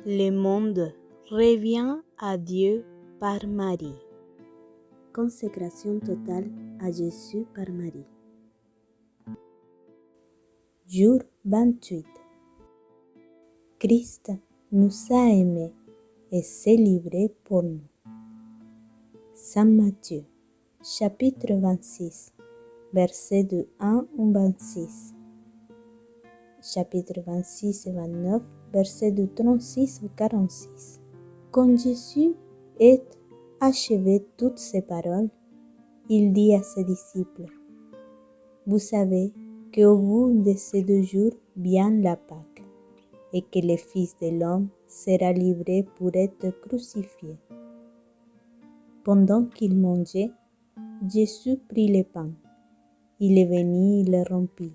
Le monde revient à Dieu par Marie. Consécration totale à Jésus par Marie. Jour 28. Christ nous a aimés et s'est livré pour nous. Saint Matthieu, chapitre 26, versets de 1 au 26. Chapitre 26 et 29, versets de 36 au 46. Quand Jésus eut achevé toutes ces paroles, il dit à ses disciples, « Vous savez qu'au bout de ces 2 jours vient la Pâque, et que le Fils de l'homme sera livré pour être crucifié. » Pendant qu'il mangeait, Jésus prit le pain. Il est venu, il le rompit,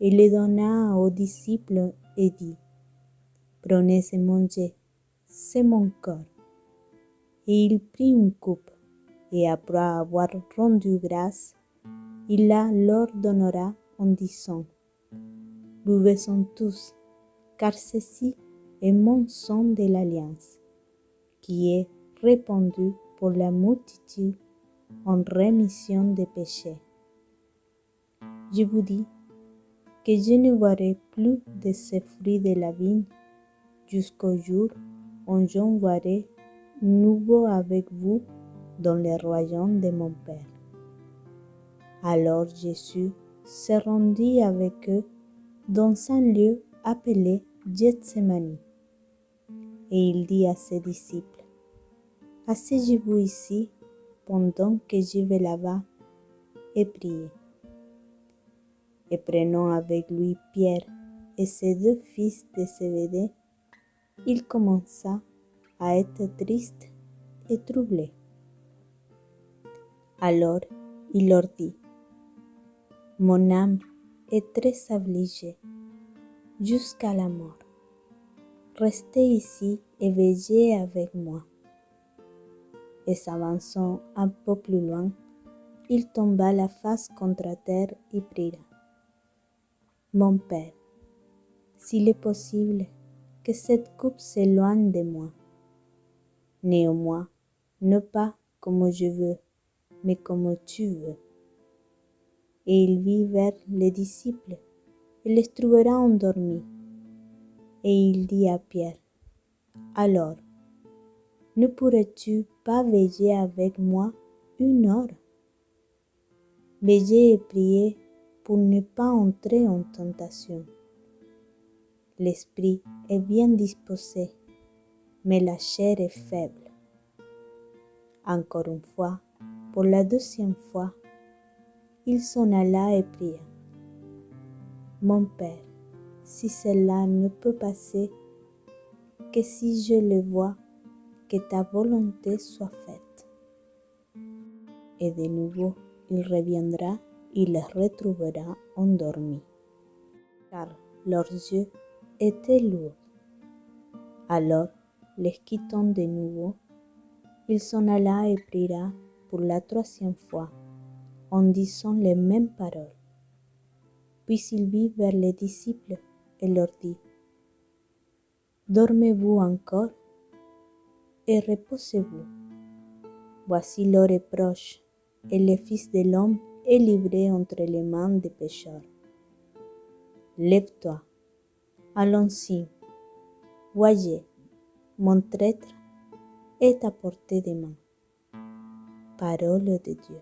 et le donna aux disciples et dit, « Prenez et mangez, c'est mon corps. » Et il prit une coupe, et après avoir rendu grâce, il la leur donnera en disant, « Buvez-en tous, car ceci est mon sang de l'Alliance, qui est répandu pour la multitude en rémission des péchés. Je vous dis que je ne boirai plus de ces fruits de la vigne jusqu'au jour où j'en boirai nouveau avec vous dans le royaume de mon Père. » Alors Jésus se rendit avec eux dans un lieu appelé Gethsémani, et il dit à ses disciples, « Asseyez-vous ici pendant que je vais là-bas et prier. » Et prenant avec lui Pierre et ses 2 fils de Zébédée, il commença à être triste et troublé. Alors il leur dit, « Mon âme est très affligée jusqu'à la mort. Restez ici et veillez avec moi. » Et s'avançant un peu plus loin, il tomba la face contre terre et pria. « Mon Père, s'il est possible que cette coupe s'éloigne de moi. Néanmoins, non pas comme je veux, mais comme tu veux. » Et il vit vers les disciples et les trouvera endormis. Et il dit à Pierre, « Alors, ne pourrais-tu pas veiller avec moi 1 heure? Veillez et priez pour ne pas entrer en tentation. L'esprit est bien disposé, mais la chair est faible. » Encore une fois, pour la 2e fois, il s'en alla et pria. « Mon Père, si cela ne peut passer que si je le vois, que ta volonté soit faite. » Et de nouveau, il reviendra et les retrouvera endormis, car leurs yeux étaient lourds. Alors, les quittant de nouveau, il s'en alla et pria pour la 3e fois, en disant les mêmes paroles. Puis il vit vers les disciples et leur dit, « Dormez-vous encore et reposez-vous. Voici l'heure est proche, et le Fils de l'homme est livré entre les mains des pécheurs. Lève-toi, allons-y. Voyez, mon traître est à portée de main. » Parole de Dieu.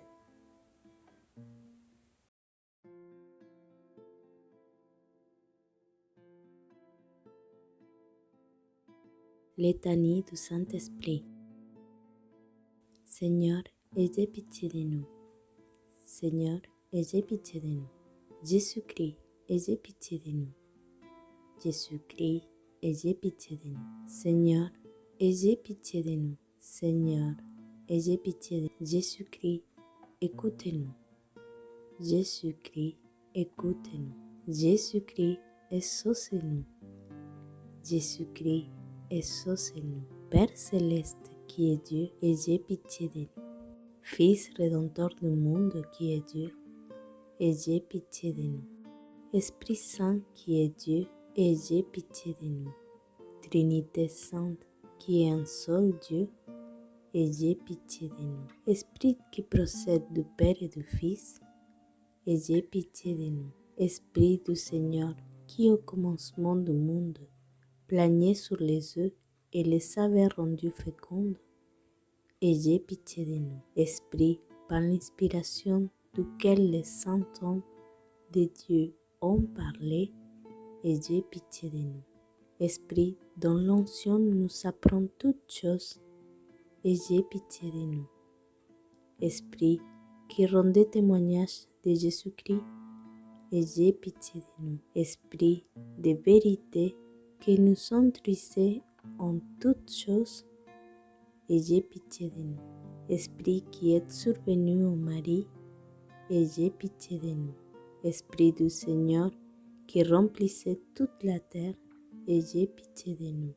Litanie du Saint-Esprit. Seigneur, ayez pitié de nous. Seigneur, ayez pitié de nous. Jésus-Christ, ayez pitié de nous. Jésus-Christ, ayez pitié de nous. Seigneur, ayez pitié de nous. Seigneur, ayez pitié de nous. Jésus-Christ, écoutez-nous. Jésus-Christ, écoutez-nous. Jésus-Christ, exaucez-nous. Jésus-Christ, exaucez-nous. Père céleste qui est Dieu, ayez pitié de nous. Fils rédempteur du monde qui est Dieu, ayez pitié de nous. Esprit Saint qui est Dieu, ayez pitié de nous. Trinité sainte, qui est un seul Dieu, ayez pitié de nous. Esprit qui procède du Père et du Fils, ayez pitié de nous. Esprit du Seigneur, qui au commencement du monde planiez sur les œufs et les avez rendus fécondes, ayez pitié de nous. Esprit, par l'inspiration duquel les saints hommes de Dieu ont parlé, ayez pitié de nous. Esprit, dont l'onction nous apprend toutes choses, ayez pitié de nous. Esprit, qui rendait témoignage de Jésus-Christ, ayez pitié de nous. Esprit de vérité, qui nous instruisait en toutes choses, ayez pitié de nous. Esprit qui est survenu au Marie, ayez pitié de nous. Esprit du Seigneur, qui remplissait toute la terre, ayez pitié de nous.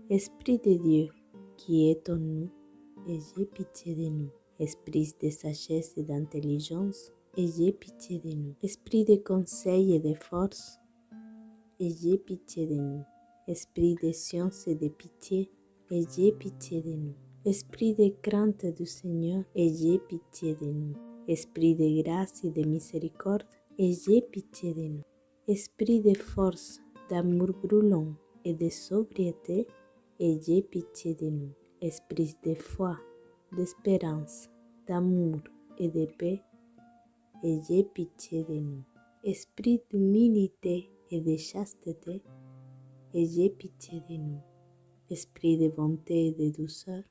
Esprit de Dieu, qui est en nous, ayez pitié de nous. Esprit de sagesse et d'intelligence, ayez pitié de nous. Esprit de conseil et de force, ayez pitié de nous. Esprit de science et de pitié, ayez pitié de nous. Esprit de crainte du Seigneur, ayez pitié de nous. Esprit de grâce et de miséricorde, ayez pitié de nous. Esprit de force, d'amour brûlant et de sobriété, ayez pitié de nous. Esprit de foi, d'espérance, d'amour et de paix, ayez pitié de nous. Esprit d'humilité et de chasteté, ayez pitié de nous. Esprit de bonté et de douceur,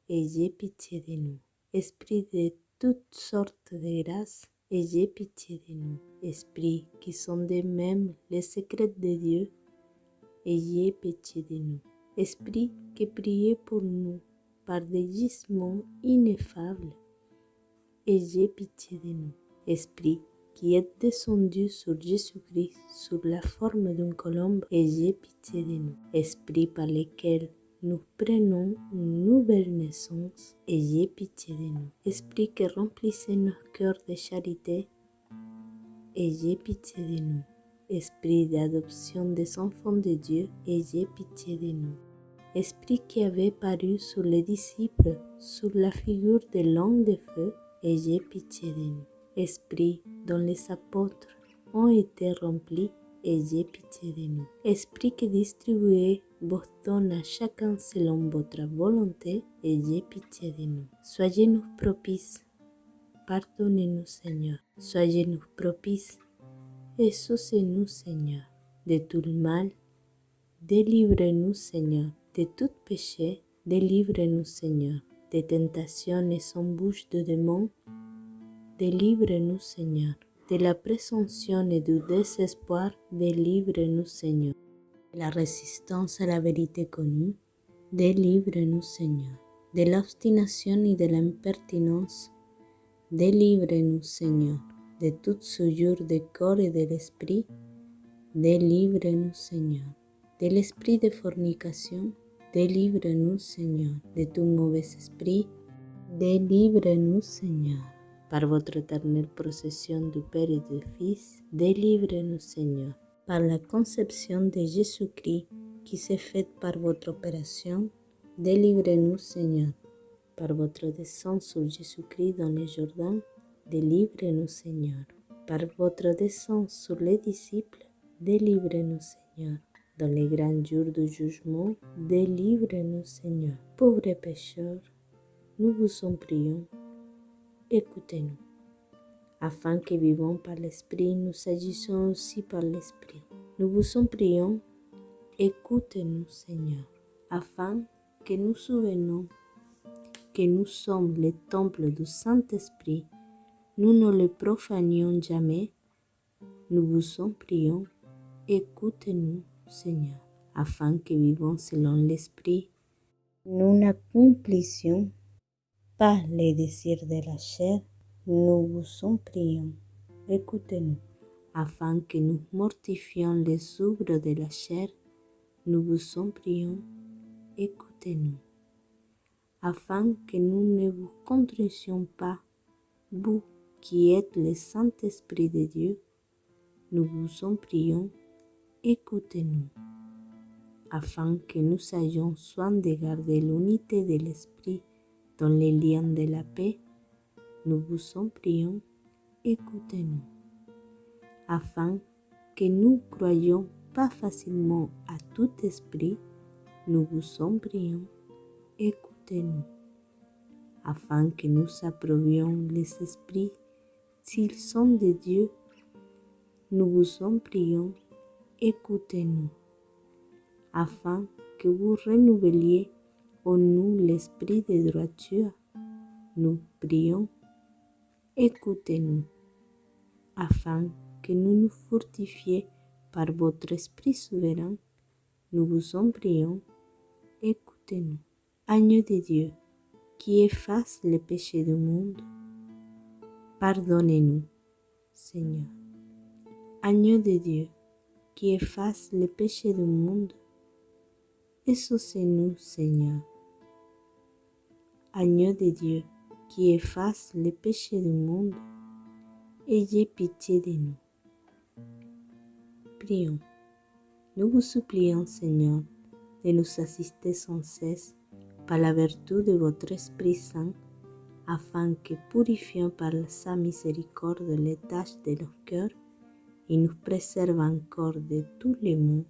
ayez pitié de nous. Esprit de toutes sortes de grâces, ayez pitié de nous. Esprit qui sondez même les secrets de Dieu, ayez pitié de nous. Esprit qui priez pour nous par des gisements ineffables, ayez pitié de nous. Esprit qui est descendu sur Jésus-Christ sous la forme d'une colombe, ayez pitié de nous. Esprit par lequel nous prenons une nouvelle naissance, ayez pitié de nous. Esprit qui remplissez nos cœurs de charité, ayez pitié de nous. Esprit d'adoption des enfants de Dieu, ayez pitié de nous. Esprit qui avait paru sur les disciples sous la figure de l'homme de feu, ayez pitié de nous. Esprit dont les apôtres ont été remplis, ayez pitié de nous. Esprit qui distribuez vos dons à chacun selon votre volonté, ayez pitié de nous. Soyez-nous propices, pardonnez-nous Seigneur. Soyez-nous propices, exaucez-nous Seigneur. De tout le mal, délivrez-nous Seigneur. De tout péché, délivrez-nous Seigneur. Des tentations et embûches de démons, délivrez-nous Seigneur. De la présomption et du désespoir, délivrez-nous Seigneur. De la résistance à la vérité connue, délivrez-nous Seigneur. De l'obstination et de l'impertinence, délivrez-nous Seigneur. De toute souillure du corps et de l'esprit, délivrez-nous Seigneur. De l'esprit de fornication, délivrez-nous Seigneur. De tout mauvais esprit, délivrez-nous Seigneur. Par votre éternelle procession du Père et du Fils, délivrez-nous Seigneur. Par la conception de Jésus-Christ qui s'est faite par votre opération, délivrez-nous Seigneur. Par votre descente sur Jésus-Christ dans le Jourdain, délivrez-nous Seigneur. Par votre descente sur les disciples, délivrez-nous Seigneur. Dans les grands jours du jugement, délivrez-nous Seigneur. Pauvres pécheurs, nous vous en prions, écoutez-nous. Afin que vivons par l'Esprit, nous agissons aussi par l'Esprit. Nous vous en prions, écoutez-nous Seigneur. Afin que nous souvenions que nous sommes le temple du Saint-Esprit, nous ne le profanions jamais. Nous vous en prions, écoutez-nous Seigneur. Afin que vivons selon l'Esprit, nous n'accomplissions pas les désirs de la chair. Nous vous en prions, écoutez-nous. Afin que nous mortifions les œuvres de la chair, nous vous en prions, écoutez-nous. Afin que nous ne vous contristions pas, vous qui êtes le Saint-Esprit de Dieu, nous vous en prions, écoutez-nous. afin que nous ayons soin de garder l'unité de l'esprit dans les liens de la paix, nous vous en prions, écoutez-nous. Afin que nous croyions pas facilement à tout esprit, nous vous en prions, écoutez-nous. Afin que nous approuvions les esprits s'ils sont de Dieu, nous vous en prions, écoutez-nous. Afin que vous renouveliez en nous l'esprit de droiture, nous prions, écoutez-nous. Afin que nous nous fortifions par votre Esprit souverain, nous vous en prions, écoutez-nous. Agneau de Dieu, qui efface les péchés du monde, pardonnez-nous, Seigneur. Agneau de Dieu, qui efface les péchés du monde, exaucez-nous, Seigneur. Agneau de Dieu, qui efface les péchés du monde, ayez pitié de nous. Prions. Nous vous supplions, Seigneur, de nous assister sans cesse par la vertu de votre Esprit Saint, afin que, purifiant par sa miséricorde les tâches de nos cœurs, il nous préserve encore de tous les maux,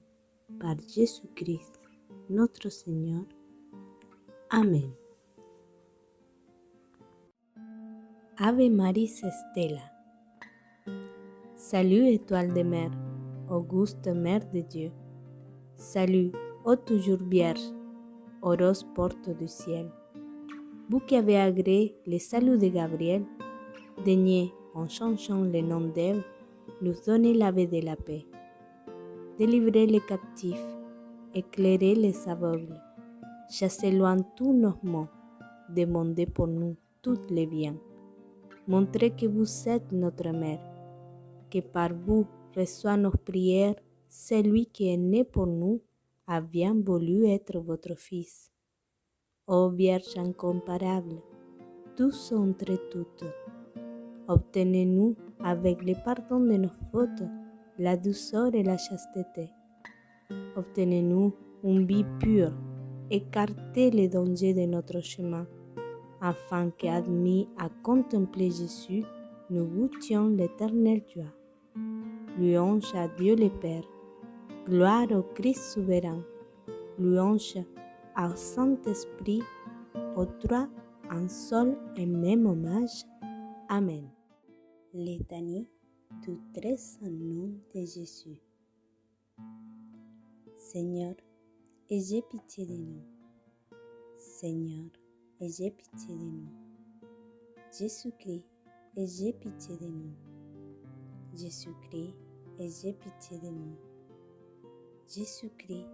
par Jésus-Christ, notre Seigneur. Amen. Ave Maris Stella. Salut étoile de mer, auguste mère de Dieu. Salut, ô toujours vierge, heureuse porte du ciel. Vous qui avez agréé le salut de Gabriel, daignez, en changeant le nom d'Ève, nous donner l'ave de la paix. Délivrez les captifs, éclairez les aveugles, chassez loin tous nos maux, demandez pour nous tous les biens. Montrez que vous êtes notre mère, que par vous reçoit nos prières celui qui est né pour nous a bien voulu être votre Fils. Ô Vierge incomparable, tous entre toutes, obtenez-nous avec le pardon de nos fautes, la douceur et la chasteté. Obtenez-nous une vie pure, écartez les dangers de notre chemin, afin qu'admis à contempler Jésus, nous goûtions l'éternelle joie. Louange à Dieu le Père, gloire au Christ souverain, louange au Saint-Esprit, aux trois un seul et même hommage. Amen. Litanie du très saint nom de Jésus. Seigneur, ayez pitié de nous. Seigneur, ayez pitié de nous. Jésus-Christ, ayez pitié de nous. Jésus-Christ, ayez pitié de nous. Jésus-Christ,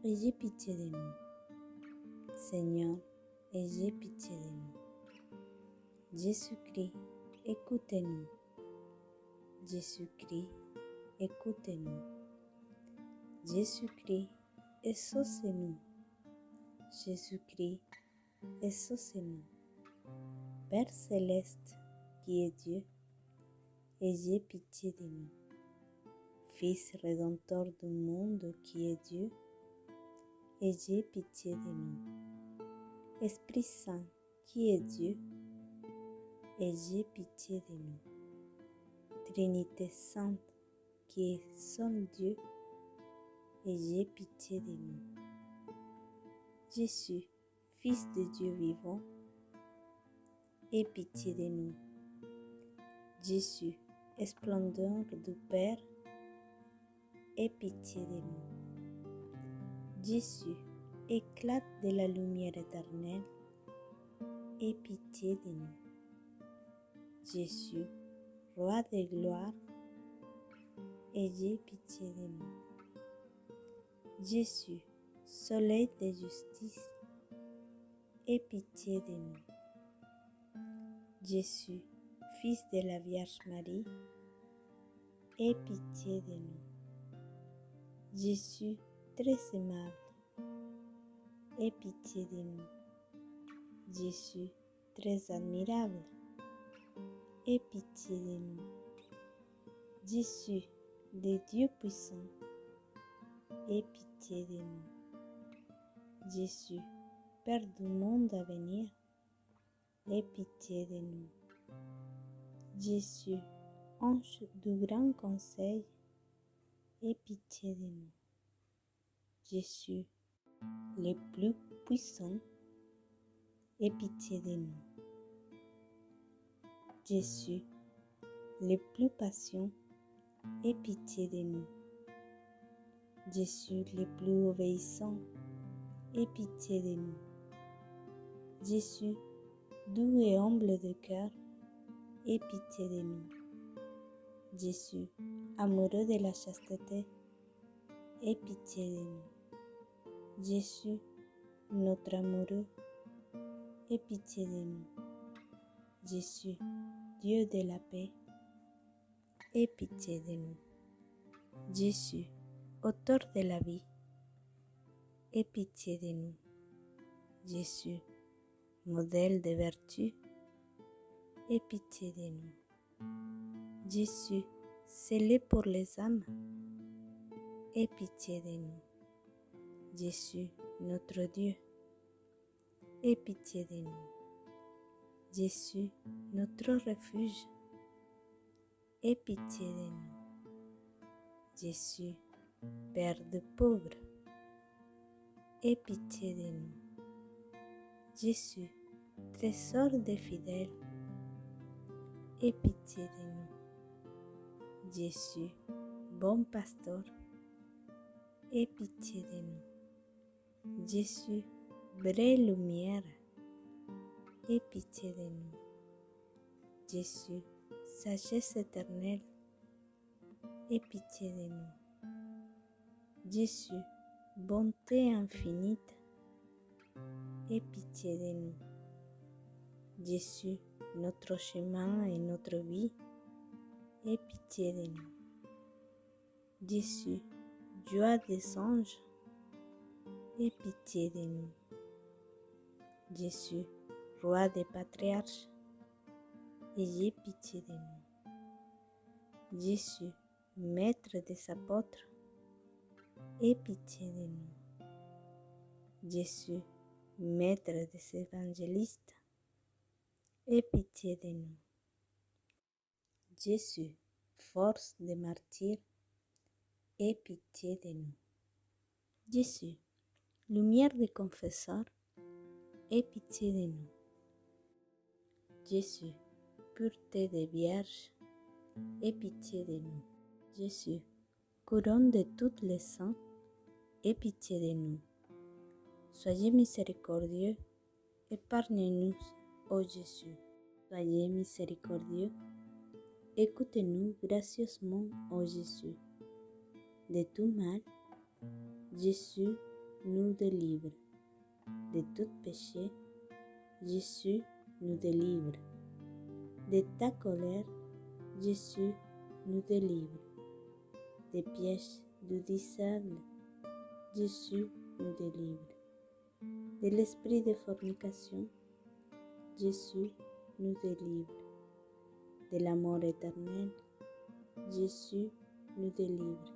ayez pitié de nous. Seigneur, ayez pitié de nous. Jésus-Christ, écoutez-nous. Jésus-Christ, écoutez-nous. Jésus-Christ, exaucez-nous. Jésus-Christ, exaucez-nous. Père céleste, qui est Dieu, ayez pitié de nous. Fils rédempteur du monde qui est Dieu, ayez pitié de nous. Esprit Saint qui est Dieu, ayez pitié de nous. Trinité Sainte qui est seul Dieu, ayez pitié de nous. Jésus, Fils de Dieu vivant, aie pitié de nous. Jésus, splendeur du Père, aie pitié de nous. Jésus, éclat de la lumière éternelle, aie pitié de nous. Jésus, Roi de gloire, ayez pitié de nous. Jésus, Soleil de justice, aie pitié de nous. Jésus, Fils de la Vierge Marie, aie pitié de nous. Jésus, très aimable, aie pitié de nous. Jésus, très admirable, aie pitié de nous. Jésus, de Dieu puissant, aie pitié de nous. Jésus, Père du monde à venir, aie pitié de nous. Jésus, Ange du grand conseil, aie pitié de nous. Jésus, le plus puissant, aie pitié de nous. Jésus, le plus patient, aie pitié de nous. Jésus, le plus obéissant, aie pitié de nous. Jésus, doux et humble de cœur, aie pitié de nous. Jésus, amoureux de la chasteté, aie pitié de nous. Jésus, notre amoureux, aie pitié de nous. Jésus, Dieu de la paix, aie pitié de nous. Jésus, auteur de la vie, aie pitié de nous. Jésus, modèle de vertu, aie pitié de nous. Jésus, scellé pour les âmes, aie pitié de nous. Jésus, notre Dieu, aie pitié de nous. Jésus, notre refuge, aie pitié de nous. Jésus, Père des pauvres, aie pitié de nous. Jésus, trésor des fidèles, aie pitié de nous. Jésus, bon pasteur, aie pitié de nous. Jésus, vraie lumière, aie pitié de nous. Jésus, sagesse éternelle, aie pitié de nous. Jésus, bonté infinite, aie pitié de nous. Jésus, notre chemin et notre vie, aie pitié de nous. Jésus, joie des anges, aie pitié de nous. Jésus, roi des patriarches, ayez pitié de nous. Jésus, maître des apôtres, aie pitié de nous. Jésus, maître des évangélistes, aie pitié de nous. Jésus, force des martyrs, aie pitié de nous. Jésus, lumière des confesseurs, aie pitié de nous. Jésus, pureté des vierges, aie pitié de nous. Jésus, couronne de tous les saints, aie pitié de nous. Soyez miséricordieux, épargnez-nous, ô Jésus. Soyez miséricordieux, écoutez-nous gracieusement, ô Jésus. De tout mal, Jésus nous délivre. De tout péché, Jésus nous délivre. De ta colère, Jésus nous délivre. Des pièges du diable, Jésus nous délivre. De l'esprit de fornication, Jésus nous délivre. De la mort éternelle, Jésus nous délivre.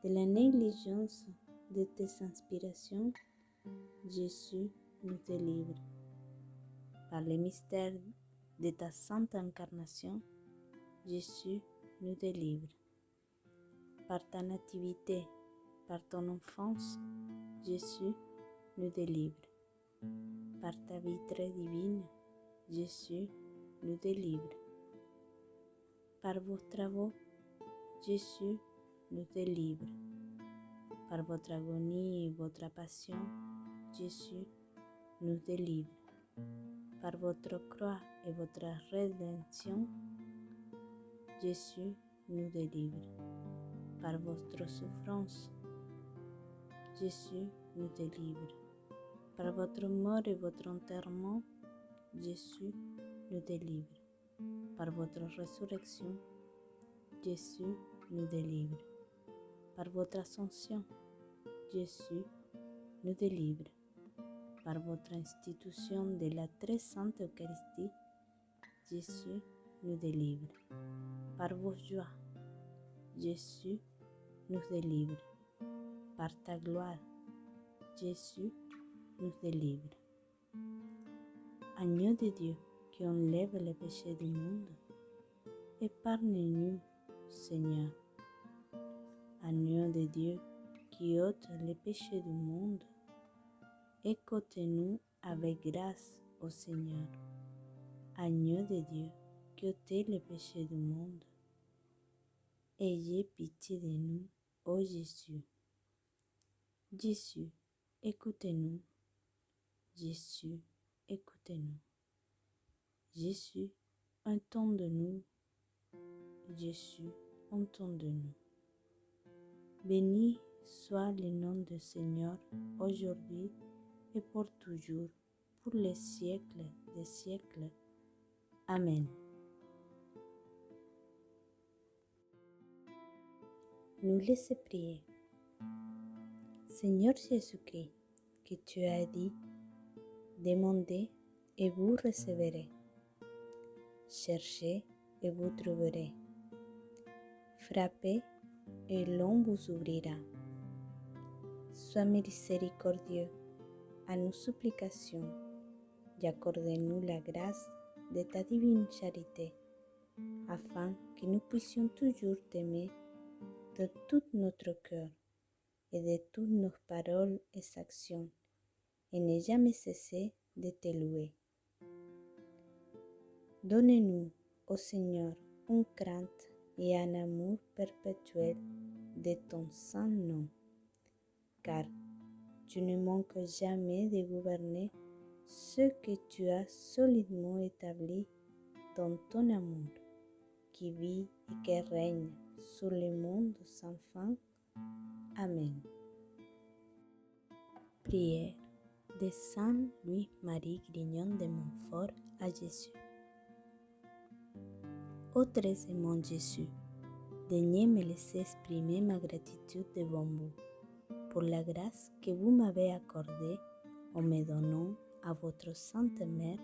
De la négligence de tes inspirations, Jésus nous délivre. Par le mystère de ta sainte incarnation, Jésus nous délivre. Par ta nativité, par ton enfance, Jésus nous délivre. Par ta vie très divine, Jésus nous délivre. Par vos travaux, Jésus nous délivre. Par votre agonie et votre passion, Jésus nous délivre. Par votre croix et votre rédemption, Jésus nous délivre. Par votre souffrance, Jésus nous délivre. Par votre mort et votre enterrement, Jésus nous délivre. Par votre résurrection, Jésus nous délivre. Par votre ascension, Jésus nous délivre. Par votre institution de la très sainte Eucharistie, Jésus nous délivre. Par vos joies, Jésus nous délivre. par ta gloire, Jésus nous délivre. Agneau de Dieu qui enlève les péchés du monde, épargne-nous, Seigneur. Agneau de Dieu qui ôte les péchés du monde, écoute-nous avec grâce, ô Seigneur. Agneau de Dieu qui ôte les péchés du monde, ayez pitié de nous, ô Jésus. Jésus, écoutez-nous. Jésus, écoutez-nous. Jésus, entendez-nous. Jésus, entendez-nous. Béni soit le nom du Seigneur aujourd'hui et pour toujours, pour les siècles des siècles. Amen. Nous laissons prier. Seigneur Jésus-Christ, que tu as dit, demandez et vous recevrez. Cherchez et vous trouverez. Frappez et l'on vous ouvrira. Sois miséricordieux à nos supplications et accorde-nous la grâce de ta divine charité, afin que nous puissions toujours t'aimer de tout notre cœur et de toutes nos paroles et actions, et ne jamais cesser de te louer. Donne-nous, ô Seigneur, une crainte et un amour perpétuel de ton saint nom, car tu ne manques jamais de gouverner ce que tu as solidement établi dans ton amour, qui vit et qui règne sur le monde sans fin. Amen. Prière de Saint Louis-Marie Grignon de Montfort à Jésus. Ô très aimant Jésus, daignez me laisser exprimer ma gratitude devant vous pour la grâce que vous m'avez accordée en me donnant à votre Sainte Mère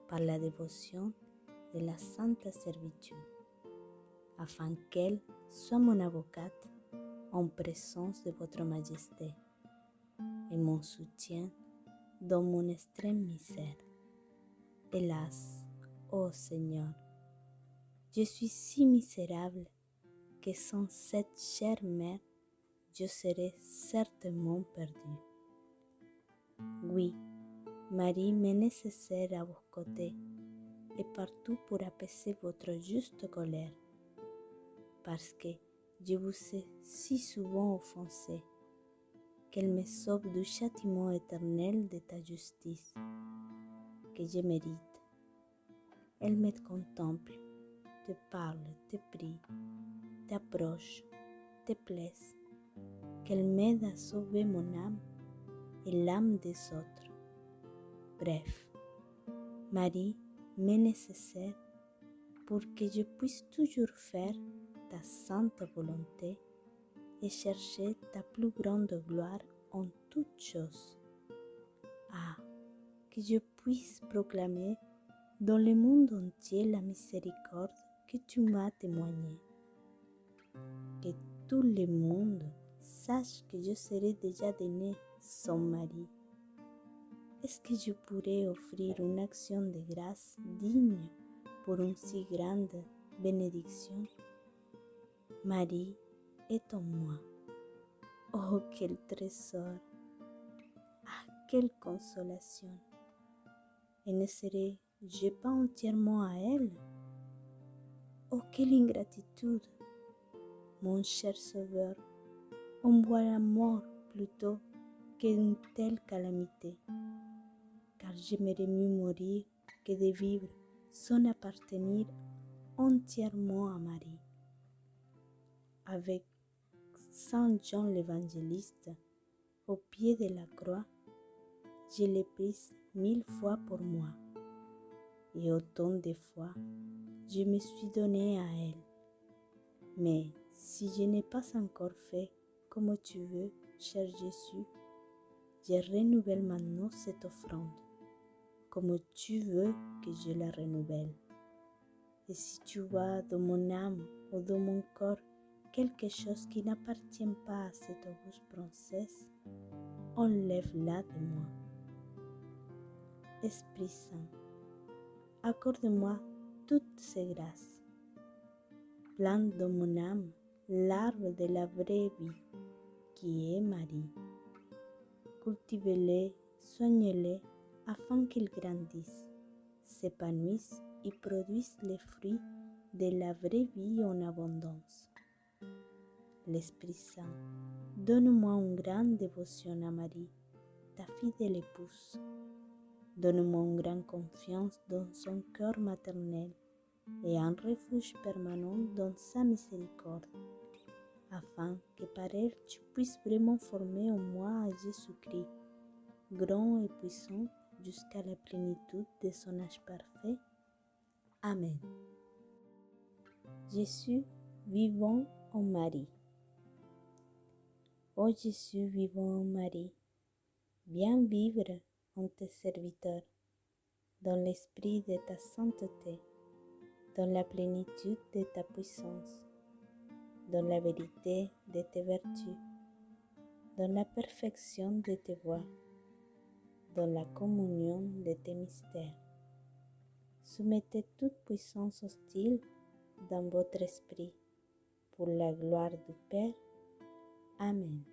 par la dévotion de la Sainte Servitude, afin qu'elle soit mon avocate en présence de votre Majesté et mon soutien dans mon extrême misère. Hélas, ô Seigneur, je suis si misérable que sans cette chère mère, je serais certainement perdu. Oui, Marie m'est nécessaire à vos côtés et partout pour apaiser votre juste colère, parce que je vous ai si souvent offensé, qu'elle me sauve du châtiment éternel de ta justice, que je mérite. Elle me contemple, te parle, te prie, t'approche, te plaise, qu'elle m'aide à sauver mon âme et l'âme des autres. Bref, Marie m'est nécessaire pour que je puisse toujours faire ta sainte volonté et chercher ta plus grande gloire en toutes choses. Ah, que je puisse proclamer dans le monde entier la miséricorde que tu m'as témoignée. Que tout le monde sache que je serai déjà née sans Marie. Est-ce que je pourrais offrir une action de grâce digne pour une si grande bénédiction? Marie est en moi. Oh, quel trésor! Ah, quelle consolation! Et ne serais-je pas entièrement à elle? Oh, quelle ingratitude! Mon cher Sauveur, envoie la mort plutôt qu'une telle calamité, car j'aimerais mieux mourir que de vivre sans appartenir entièrement à Marie. Avec Saint Jean l'Évangéliste, au pied de la croix, je l'ai prise 1000 fois pour moi, et autant de fois je me suis donné à elle. Mais si je n'ai pas encore fait comme tu veux, cher Jésus, je renouvelle maintenant cette offrande, comme tu veux que je la renouvelle. Et si tu vois dans mon âme ou dans mon corps quelque chose qui n'appartient pas à cette auguste princesse, enlève-la de moi. Esprit Saint, accorde-moi toutes ces grâces. Plante dans mon âme l'arbre de la vraie vie, qui est Marie. Cultivez-les, soignez-les, afin qu'ils grandissent, s'épanouissent et produisent les fruits de la vraie vie en abondance. L'Esprit Saint, donne-moi une grande dévotion à Marie, ta fidèle épouse. Donne-moi une grande confiance dans son cœur maternel et un refuge permanent dans sa miséricorde, afin que par elle tu puisses vraiment former en moi Jésus-Christ, grand et puissant jusqu'à la plénitude de son âge parfait. Amen. Jésus, vivant en Marie. Ô Jésus, vivant en Marie, viens vivre en tes serviteurs, dans l'esprit de ta sainteté, dans la plénitude de ta puissance, dans la vérité de tes vertus, dans la perfection de tes voies, dans la communion de tes mystères. Soumettez toute puissance hostile dans votre esprit, pour la gloire du Père. Amen.